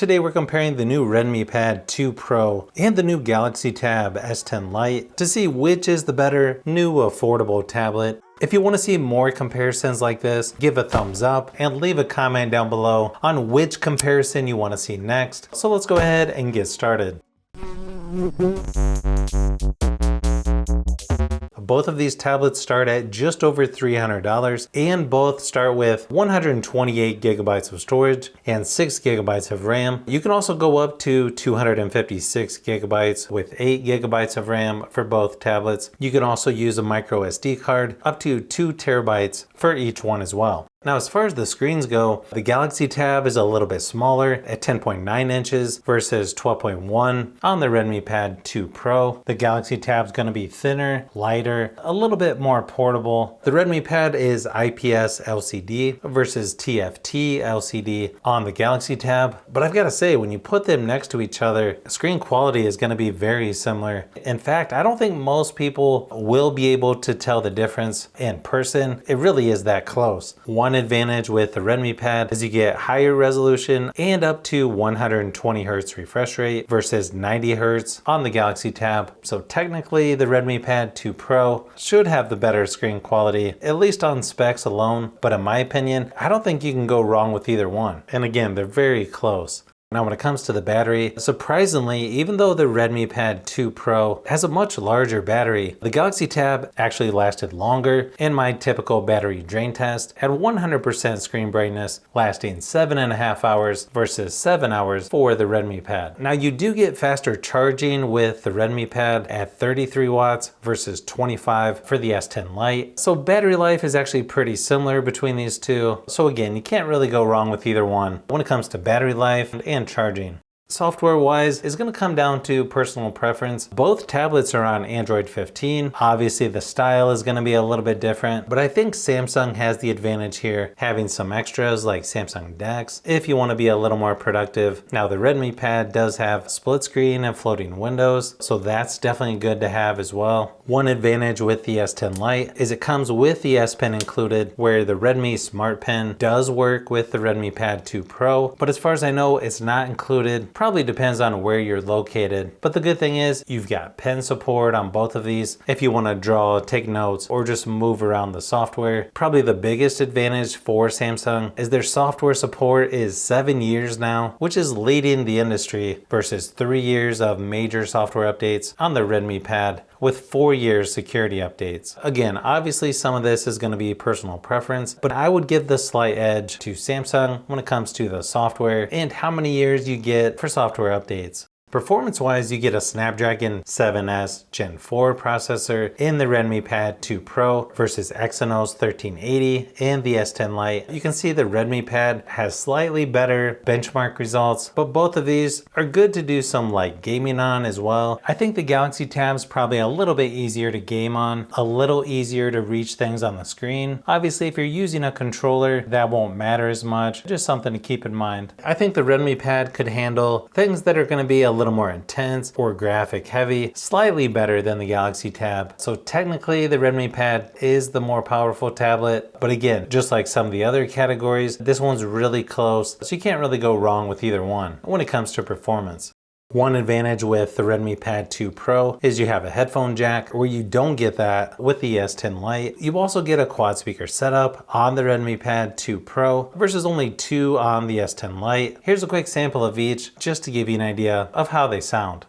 Today we're comparing the new Redmi Pad 2 Pro and the new Galaxy Tab S10 Lite to see which is the better new affordable tablet. If you want to see more comparisons like this, give a thumbs up and leave a comment down below on which comparison you want to see next. So let's go ahead and get started. Both of these tablets start at just over $300 and both start with 128 gigabytes of storage and 6 gigabytes of RAM. You can also go up to 256 gigabytes with 8 gigabytes of RAM for both tablets. You can also use a microSD card up to 2 terabytes for each one as well. Now, as far as the screens go, the Galaxy Tab is a little bit smaller at 10.9 inches versus 12.1 on the Redmi Pad 2 Pro. The Galaxy Tab is going to be thinner, lighter, a little bit more portable. The Redmi Pad is IPS LCD versus TFT LCD on the Galaxy Tab. But I've got to say, when you put them next to each other, screen quality is going to be very similar. In fact, I don't think most people will be able to tell the difference in person. It really is that close. One advantage with the Redmi Pad is you get higher resolution and up to 120 Hz refresh rate versus 90 Hz on the Galaxy Tab. So technically the Redmi Pad 2 Pro should have the better screen quality, at least on specs alone. But in my opinion, I don't think you can go wrong with either one. And again, they're very close. Now when it comes to the battery, surprisingly, even though the Redmi Pad 2 Pro has a much larger battery, the Galaxy Tab actually lasted longer in my typical battery drain test at 100% screen brightness, lasting 7.5 hours versus 7 hours for the Redmi Pad. Now you do get faster charging with the Redmi Pad at 33 watts versus 25 for the S10 Lite. So battery life is actually pretty similar between these two. So again, you can't really go wrong with either one when it comes to battery life and charging. Software wise is going to come down to personal preference. Both tablets are on Android 15. Obviously the style is going to be a little bit different, but I think Samsung has the advantage here, having some extras like Samsung DeX if you want to be a little more productive. Now the Redmi Pad does have split screen and floating windows, so that's definitely good to have as well. One advantage with the S10 Lite is it comes with the S Pen included, where the Redmi Smart Pen does work with the Redmi Pad 2 Pro, but as far as I know, it's not included. Probably depends on where you're located, but the good thing is you've got pen support on both of these if you want to draw, take notes, or just move around the software. Probably the biggest advantage for Samsung is their software support is 7 years now, which is leading the industry versus 3 years of major software updates on the Redmi Pad with 4 years security updates. Again, obviously some of this is going to be personal preference, but I would give the slight edge to Samsung when it comes to the software and how many years you get for software updates. Performance-wise, you get a Snapdragon 7S Gen 4 processor in the Redmi Pad 2 Pro versus Exynos 1380 and the S10 Lite. You can see the Redmi Pad has slightly better benchmark results, but both of these are good to do some light gaming on as well. I think the Galaxy Tab is probably a little bit easier to game on, a little easier to reach things on the screen. Obviously, if you're using a controller, that won't matter as much. Just something to keep in mind. I think the Redmi Pad could handle things that are going to be a little more intense or graphic heavy, slightly better than the Galaxy Tab. So technically the Redmi Pad is the more powerful tablet, but again, just like some of the other categories, this one's really close, so you can't really go wrong with either one when it comes to performance. One advantage with the Redmi Pad 2 Pro is you have a headphone jack, where you don't get that with the S10 Lite. You also get a quad speaker setup on the Redmi Pad 2 Pro versus only 2 on the S10 Lite. Here's a quick sample of each just to give you an idea of how they sound.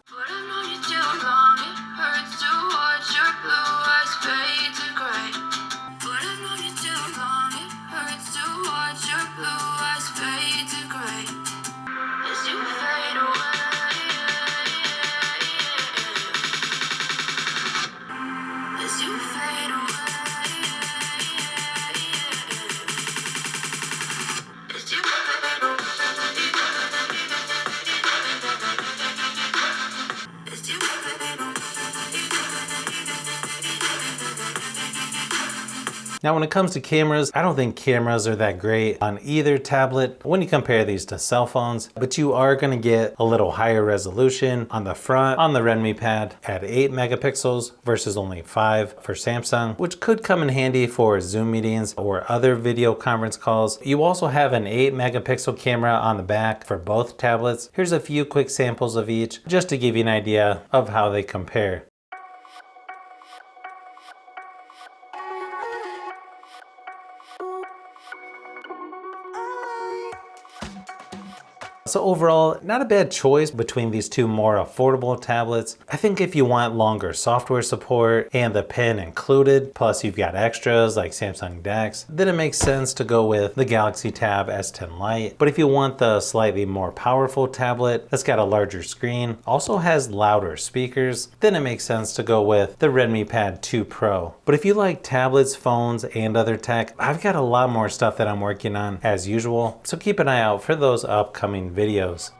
Now when it comes to cameras, I don't think cameras are that great on either tablet when you compare these to cell phones, but you are going to get a little higher resolution on the front on the Redmi Pad at 8 megapixels versus only 5 for Samsung, which could come in handy for Zoom meetings or other video conference calls. You also have an 8 megapixel camera on the back for both tablets. Here's a few quick samples of each just to give you an idea of how they compare. So overall, not a bad choice between these two more affordable tablets. I think if you want longer software support and the pen included, plus you've got extras like Samsung DeX, then it makes sense to go with the Galaxy Tab S10 Lite. But if you want the slightly more powerful tablet that's got a larger screen, also has louder speakers, then it makes sense to go with the Redmi Pad 2 Pro. But if you like tablets, phones, and other tech, I've got a lot more stuff that I'm working on as usual, so keep an eye out for those upcoming videos.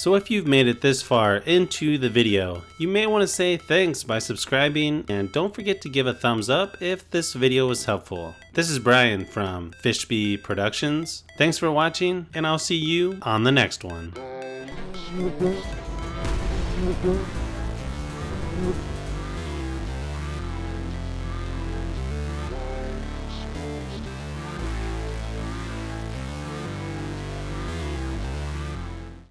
So if you've made it this far into the video, you may want to say thanks by subscribing, and don't forget to give a thumbs up if this video was helpful. This is Brian from Fishbee Productions. Thanks for watching, and I'll see you on the next one.